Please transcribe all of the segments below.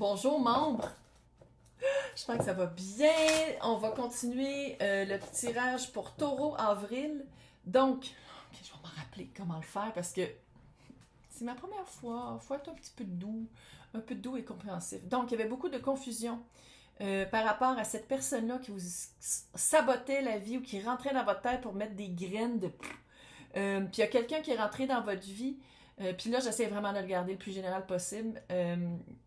Bonjour membres, j'espère que ça va bien. On va continuer le petit tirage pour Taureau avril. Donc, je vais m'en rappeler comment le faire parce que c'est ma première fois. Il faut être un peu doux et compréhensif. Donc, il y avait beaucoup de confusion par rapport à cette personne-là qui vous sabotait la vie ou qui rentrait dans votre tête pour mettre des graines de... puis il y a quelqu'un qui est rentré dans votre vie. Puis là, j'essaie vraiment de le garder le plus général possible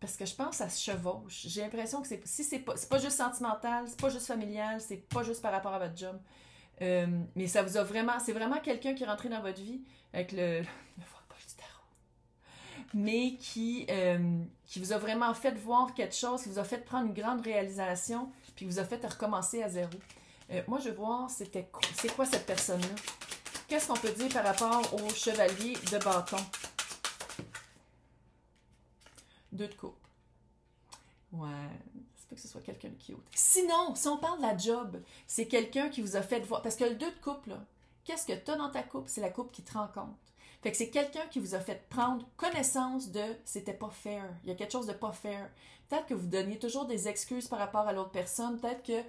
parce que je pense que ça se chevauche. J'ai l'impression que c'est pas juste sentimental, c'est pas juste familial, c'est pas juste par rapport à votre job. Mais ça vous a vraiment... C'est vraiment quelqu'un qui est rentré dans votre vie avec le voir-poche du tarot. Mais qui vous a vraiment fait voir quelque chose, qui vous a fait prendre une grande réalisation, puis vous a fait recommencer à zéro. Moi, je veux voir c'est quoi cette personne-là. Qu'est-ce qu'on peut dire par rapport au chevalier de bâton? 2 de coupe. Ouais, c'est pas que ce soit quelqu'un de cute. Sinon, si on parle de la job, c'est quelqu'un qui vous a fait voir... Parce que le 2 de coupe, là, qu'est-ce que tu as dans ta coupe? C'est la coupe qui te rend compte. Fait que c'est quelqu'un qui vous a fait prendre connaissance de c'était pas fair. Il y a quelque chose de pas fair. Peut-être que vous donniez toujours des excuses par rapport à l'autre personne. Peut-être que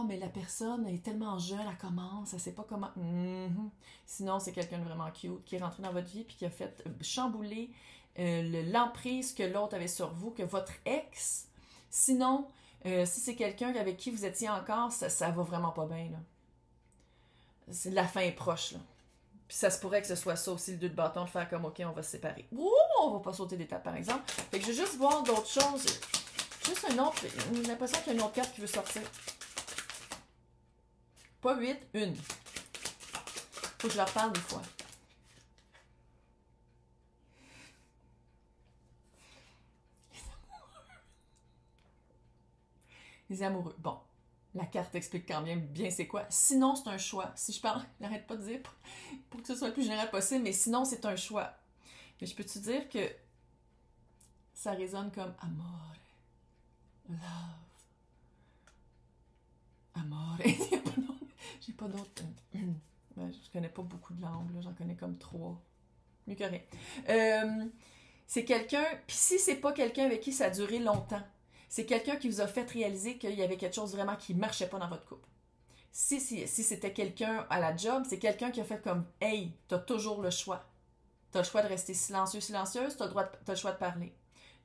mais la personne est tellement jeune, elle commence, elle sait pas comment. Sinon, c'est quelqu'un de vraiment cute qui est rentré dans votre vie puis qui a fait chambouler l'emprise que l'autre avait sur vous, que votre ex. Sinon, si c'est quelqu'un avec qui vous étiez encore, ça va vraiment pas bien, là. La fin est proche, là. Puis ça se pourrait que ce soit ça aussi, le 2 de bâton, de faire comme, OK, on va se séparer. Ouh, on va pas sauter d'étape, par exemple. Fait que je vais juste voir d'autres choses. Juste un autre, j'ai l'impression qu'il y a une autre carte qui veut sortir. Pas 8, une. Faut que je leur parle des fois. Les amoureux. Bon. La carte explique quand même bien c'est quoi. Sinon, c'est un choix. Si je parle, n'arrête pas de dire pour que ce soit le plus général possible, mais sinon, c'est un choix. Mais je peux te dire que ça résonne comme amore, love, amore. J'ai pas d'autres. Je connais pas beaucoup de langues, j'en connais comme 3. Mieux que rien. C'est quelqu'un, puis si c'est pas quelqu'un avec qui ça a duré longtemps, c'est quelqu'un qui vous a fait réaliser qu'il y avait quelque chose vraiment qui ne marchait pas dans votre couple. Si c'était quelqu'un à la job, c'est quelqu'un qui a fait comme « Hey, t'as toujours le choix. T'as le choix de rester silencieux, silencieuse, t'as le choix de parler.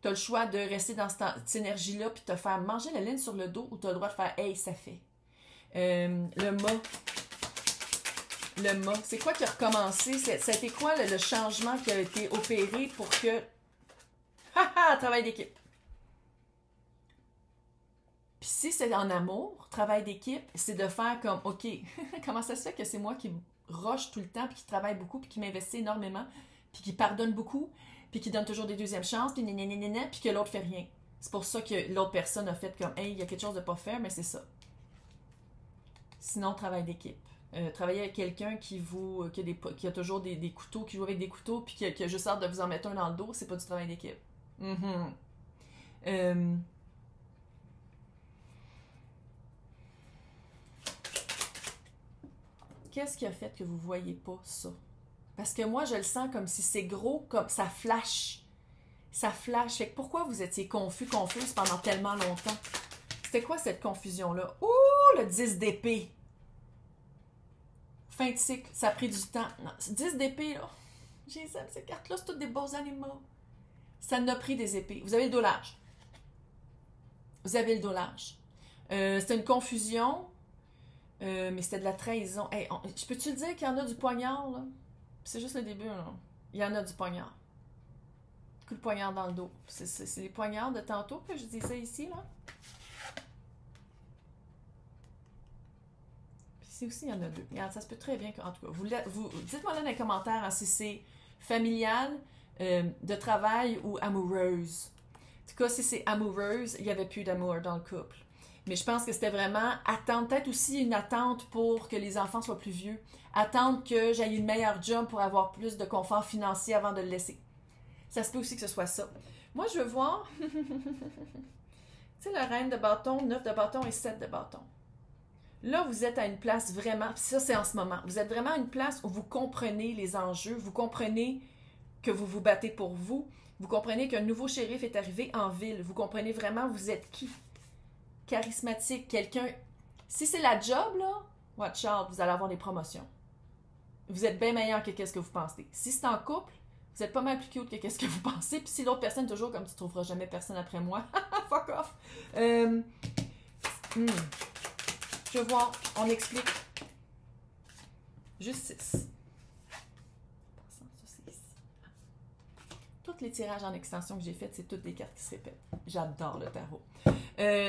T'as le choix de rester dans cette énergie-là puis te faire manger la laine sur le dos ou t'as le droit de faire « Hey, ça fait. » Le mât, c'est quoi qui a recommencé? Ça a été quoi le changement qui a été opéré pour que... travail d'équipe. Puis si c'est en amour, travail d'équipe, c'est de faire comme, OK, comment ça se fait que c'est moi qui roche tout le temps, puis qui travaille beaucoup, puis qui m'investit énormément, puis qui pardonne beaucoup, puis qui donne toujours des deuxièmes chances, puis puis que l'autre fait rien. C'est pour ça que l'autre personne a fait comme, hey, il y a quelque chose de pas faire, mais c'est ça. Sinon, travail d'équipe. Travailler avec quelqu'un qui a toujours des couteaux, qui joue avec des couteaux, puis qui a juste hâte de vous en mettre un dans le dos, c'est pas du travail d'équipe. Qu'est-ce qui a fait que vous ne voyez pas ça? Parce que moi, je le sens comme si c'est gros, comme ça flash. Ça flash. Fait que pourquoi vous étiez confuse pendant tellement longtemps? C'était quoi cette confusion-là? Ouh, le 10 d'épée. Fin de cycle, ça a pris du temps. Non, 10 d'épée, là. J'ai ces cartes-là, c'est toutes des beaux animaux. Ça en a pris des épées. Vous avez le dos large. Vous avez le dos large. C'était une confusion. Mais c'était de la trahison. Hey, je peux-tu le dire qu'il y en a du poignard, là? C'est juste le début, là. Il y en a du poignard. Coup de poignard dans le dos. C'est les poignards de tantôt que je disais ici, là. Puis ici aussi, il y en a 2. Regarde, ça se peut très bien que, en tout cas, vous dites-moi là dans les commentaires hein, si c'est familial, de travail ou amoureuse. En tout cas, si c'est amoureuse, il n'y avait plus d'amour dans le couple. Mais je pense que c'était vraiment attendre, peut-être aussi une attente pour que les enfants soient plus vieux. Attendre que j'aille une meilleure job pour avoir plus de confort financier avant de le laisser. Ça se peut aussi que ce soit ça. Moi, je veux voir... tu sais, la reine de bâton, 9 de bâton et 7 de bâton. Là, vous êtes à une place vraiment... Ça, c'est en ce moment. Vous êtes vraiment à une place où vous comprenez les enjeux. Vous comprenez que vous vous battez pour vous. Vous comprenez qu'un nouveau shérif est arrivé en ville. Vous comprenez vraiment vous êtes qui? Charismatique, quelqu'un... Si c'est la job, là, watch out, vous allez avoir des promotions. Vous êtes bien meilleur que qu'est-ce que vous pensez. Si c'est en couple, vous êtes pas mal plus cute que qu'est-ce que vous pensez. Puis si l'autre personne, toujours comme tu trouveras jamais personne après moi, fuck off. Je veux voir, on explique. Justice. Tous les tirages en extension que j'ai faits, c'est toutes des cartes qui se répètent. J'adore le tarot.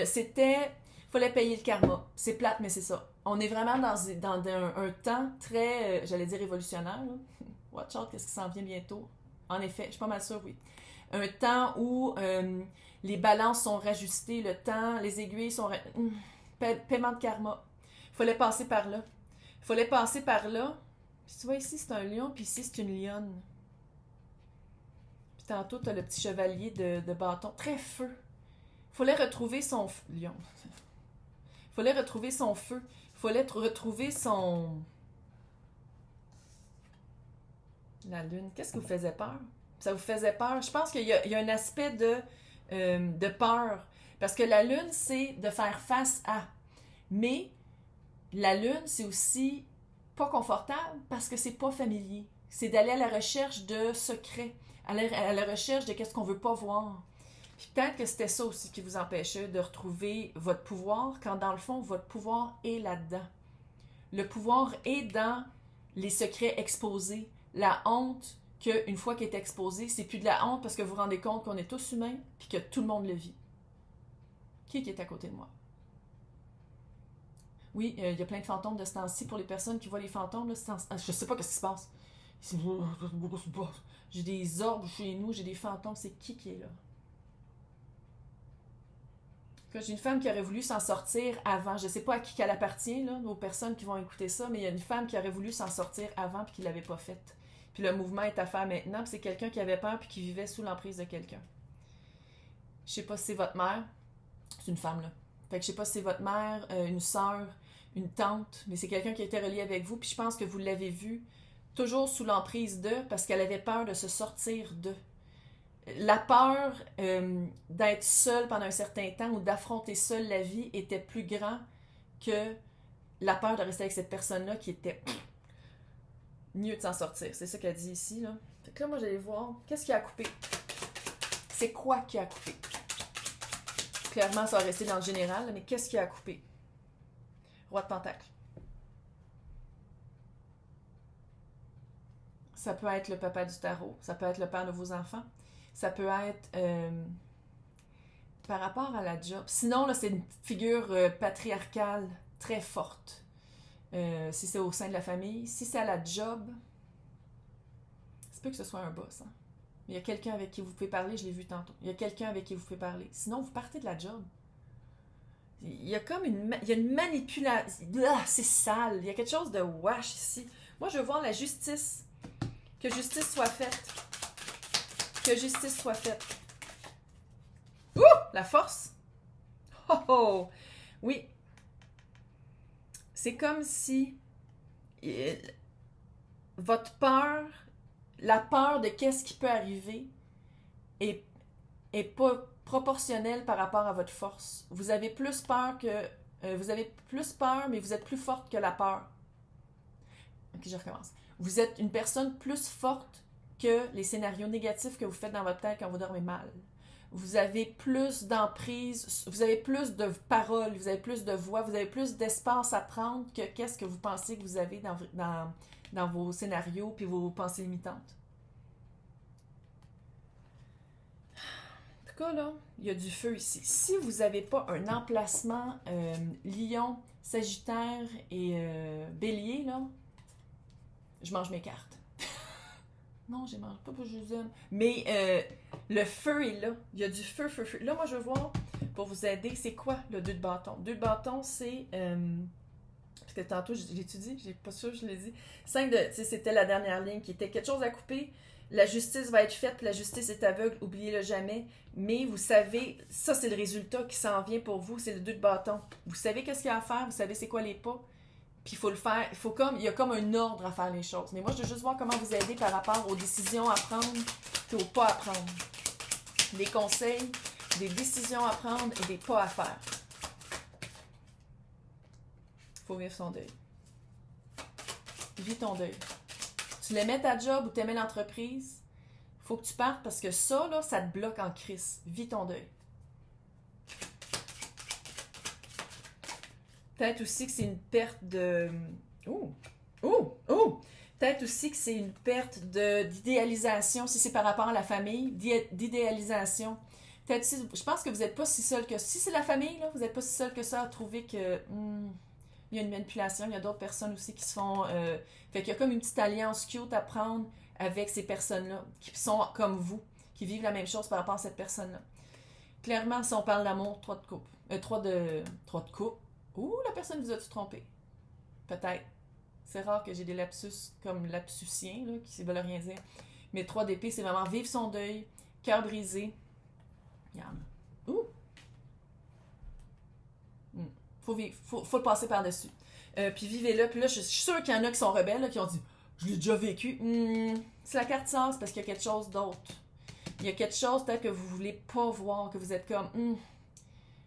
C'était... Fallait payer le karma. C'est plate, mais c'est ça. On est vraiment dans un temps très, j'allais dire révolutionnaire. Là. Watch out, qu'est-ce qui s'en vient bientôt? En effet, je suis pas mal sûre, oui. Un temps où les balances sont rajustées, le temps, les aiguilles sont... Paiement de karma. Fallait passer par là. Fallait passer par là. Puis tu vois, ici, c'est un lion, puis ici, c'est une lionne. Puis tantôt, tu as le petit chevalier de bâton. Très feu. Fallait retrouver son... Lion. Fallait retrouver son feu. Fallait retrouver son... La lune. Qu'est-ce qui vous faisait peur? Ça vous faisait peur? Je pense qu'il y a un aspect de peur. Parce que la lune, c'est de faire face à. Mais la lune, c'est aussi pas confortable parce que c'est pas familier. C'est d'aller à la recherche de secrets, aller à la recherche de qu'est-ce qu'on veut pas voir. Puis peut-être que c'était ça aussi qui vous empêchait de retrouver votre pouvoir, quand dans le fond, votre pouvoir est là-dedans. Le pouvoir est dans les secrets exposés, la honte qu'une fois qu'elle est exposée, c'est plus de la honte parce que vous vous rendez compte qu'on est tous humains puis que tout le monde le vit. Qui est à côté de moi? Oui, il y a plein de fantômes de ce temps-ci. Pour les personnes qui voient les fantômes, là, je sais pas ce qui se passe. J'ai des orbes chez nous, j'ai des fantômes. C'est qui est là? J'ai une femme qui aurait voulu s'en sortir avant. Je sais pas à qui qu'elle appartient, là, aux personnes qui vont écouter ça, mais il y a une femme qui aurait voulu s'en sortir avant puis qui l'avait pas faite. Puis le mouvement est à faire maintenant, puis c'est quelqu'un qui avait peur puis qui vivait sous l'emprise de quelqu'un. Je sais pas si c'est votre mère. C'est une femme, là. Fait que je sais pas si c'est votre mère, une sœur, une tante, mais c'est quelqu'un qui a été relié avec vous, puis je pense que vous l'avez vu toujours sous l'emprise d'eux parce qu'elle avait peur de se sortir d'eux. La peur d'être seule pendant un certain temps ou d'affronter seule la vie était plus grand que la peur de rester avec cette personne-là qui était mieux de s'en sortir. C'est ça qu'elle dit ici, là. Fait que là, moi, j'allais voir qu'est-ce qui a coupé. C'est quoi qui a coupé? Clairement, ça va rester dans le général, mais qu'est-ce qui a coupé? Roi de Pentacle. Ça peut être le papa du tarot, ça peut être le père de vos enfants, ça peut être par rapport à la job. Sinon, là, c'est une figure patriarcale très forte. Si c'est au sein de la famille. Si c'est à la job, c'est peut que ce soit un boss. Hein? Il y a quelqu'un avec qui vous pouvez parler, je l'ai vu tantôt. Il y a quelqu'un avec qui vous pouvez parler. Sinon, vous partez de la job. Il y a comme une manipulation. Ah, c'est sale. Il y a quelque chose de wash ici. Moi, je veux voir la justice. Que justice soit faite. Que justice soit faite. Ouh! La force. Oh oh! Oui. C'est comme si votre peur, la peur de qu'est-ce qui peut arriver est pas proportionnelle par rapport à votre force. Vous avez plus peur mais vous êtes plus forte que la peur. Ok, je recommence. Vous êtes une personne plus forte que les scénarios négatifs que vous faites dans votre tête quand vous dormez mal. Vous avez plus d'emprise, vous avez plus de paroles, vous avez plus de voix, vous avez plus d'espace à prendre que qu'est-ce que vous pensez que vous avez dans vos scénarios puis vos pensées limitantes. En tout cas, là, il y a du feu ici. Si vous n'avez pas un emplacement Lion, Sagittaire et Bélier, là, je mange mes cartes. Non, je ne mange pas, je les aime. Mais le feu est là. Il y a du feu, feu, feu. Là, moi, je veux voir, pour vous aider, c'est quoi le 2 de bâton? 2 de bâton, c'est... parce que tantôt, j'ai étudié, j'ai pas sûr que je l'ai dit. 5 de... Tu sais, c'était la dernière ligne qui était quelque chose à couper. La justice va être faite, la justice est aveugle, oubliez-le jamais. Mais vous savez, ça, c'est le résultat qui s'en vient pour vous, c'est le 2 de bâton. Vous savez qu'est-ce qu'il y a à faire, vous savez c'est quoi les pas. Puis il faut le faire, il y a comme un ordre à faire les choses. Mais moi, je veux juste voir comment vous aider par rapport aux décisions à prendre et aux pas à prendre. des conseils, des décisions à prendre et des pas à faire. Faut vivre son deuil. Vis ton deuil. Tu l'aimais ta job ou t'aimais l'entreprise, faut que tu partes parce que ça, là, ça te bloque en crise. Vis ton deuil. Peut-être aussi que c'est une perte de... Peut-être aussi que c'est une perte d'idéalisation, si c'est par rapport à la famille, d'idéalisation. Peut-être si, je pense que vous n'êtes pas si seul que... Si c'est la famille, là, vous n'êtes pas si seul que ça à trouver que... il y a une manipulation, il y a d'autres personnes aussi qui se font... fait qu'il y a comme une petite alliance cute à prendre avec ces personnes-là, qui sont comme vous, qui vivent la même chose par rapport à cette personne-là. Clairement, si on parle d'amour, 3 de coupe. 3 de coupe. Ouh, la personne vous a-tu trompé? Peut-être. C'est rare que j'ai des lapsus comme lapsusien, là, qui ne veulent rien dire. Mais 3 d'épée, c'est vraiment vivre son deuil, cœur brisé. Ouh! Faut vivre, faut le passer par-dessus. Puis vivez-le. Puis là, je suis sûre qu'il y en a qui sont rebelles, là, qui ont dit « Je l'ai déjà vécu. » Si la carte sort, c'est parce qu'il y a quelque chose d'autre. Il y a quelque chose peut-être que vous ne voulez pas voir, que vous êtes comme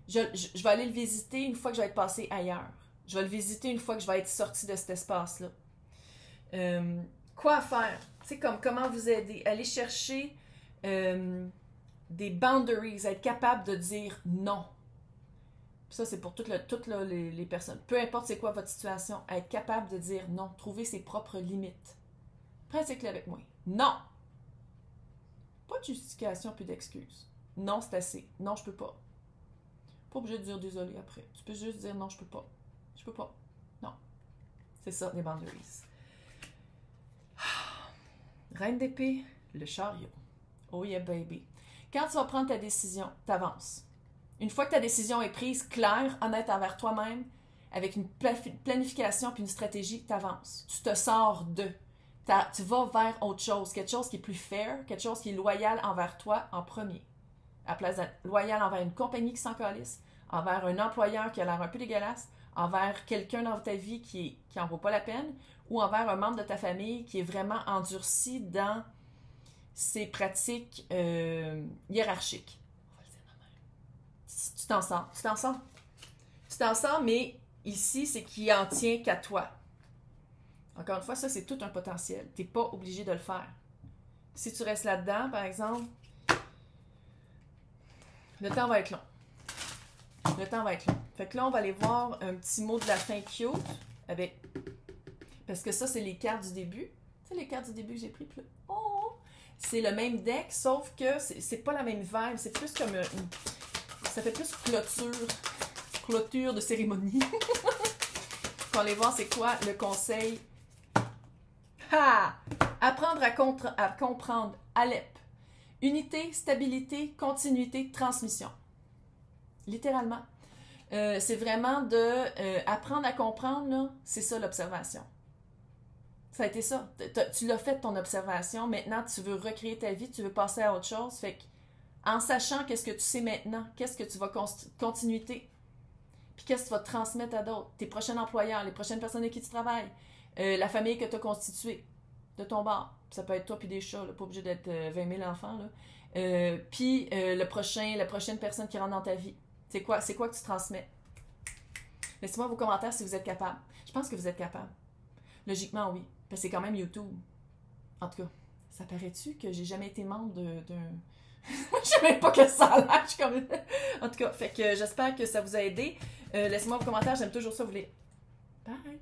je vais aller le visiter une fois que je vais être passé ailleurs. Je vais le visiter une fois que je vais être sortie de cet espace-là. Quoi faire? Tu sais, comme comment vous aider. Aller chercher des boundaries, être capable de dire non. Ça, c'est pour toutes les personnes. Peu importe c'est quoi votre situation, être capable de dire non. Trouver ses propres limites. Pratiquez-le avec moi. Non! Pas de justification puis d'excuses. Non, c'est assez. Non, je peux pas. Pas obligé de dire désolé après. Tu peux juste dire non, je peux pas. Je peux pas. Non. C'est ça, les boundaries. Reine d'épée, le chariot. Oh yeah, baby. Quand tu vas prendre ta décision, t'avances. Une fois que ta décision est prise, claire, honnête envers toi-même, avec une planification puis une stratégie, t'avances. Tu te sors de. Tu vas vers autre chose, quelque chose qui est plus fair, quelque chose qui est loyal envers toi en premier. À la place d'être loyal envers une compagnie qui s'en calisse, envers un employeur qui a l'air un peu dégueulasse, envers quelqu'un dans ta vie qui en vaut pas la peine, ou envers un membre de ta famille qui est vraiment endurci dans ses pratiques hiérarchiques. On va le dire de même. Tu t'en sors. Tu t'en sors, mais ici, c'est qu'il en tient qu'à toi. Encore une fois, ça, c'est tout un potentiel. Tu n'es pas obligé de le faire. Si tu restes là-dedans, par exemple, le temps va être long. Le temps va être long. Fait que là, on va aller voir un petit mot de la fin cute avec... Parce que ça, c'est les cartes du début. Tu sais, les cartes du début que j'ai pris. Oh! C'est le même deck, sauf que c'est pas la même vibe. C'est plus comme ça fait plus clôture de cérémonie. On va aller voir c'est quoi le conseil. Apprendre à comprendre. Alep. Unité, stabilité, continuité, transmission. Littéralement. C'est vraiment de apprendre à comprendre, là, c'est ça l'observation. Ça a été ça. Tu l'as fait ton observation. Maintenant, tu veux recréer ta vie, tu veux passer à autre chose. Fait que, en sachant qu'est-ce que tu sais maintenant, qu'est-ce que tu vas continuité, puis qu'est-ce que tu vas transmettre à d'autres, tes prochains employeurs, les prochaines personnes avec qui tu travailles, la famille que tu as constituée de ton bord. Ça peut être toi puis des chats, là, pas obligé d'être 20 000 enfants. Puis la prochaine personne qui rentre dans ta vie. C'est quoi que tu transmets? Laissez-moi vos commentaires si vous êtes capable. Je pense que vous êtes capable. Logiquement, oui. Parce que c'est quand même YouTube. En tout cas, ça paraît-tu que j'ai jamais été membre d'un... Je sais même pas que ça a l'air. Comme... En tout cas, fait que j'espère que ça vous a aidé. Laissez-moi vos commentaires. J'aime toujours ça vous lire. Bye!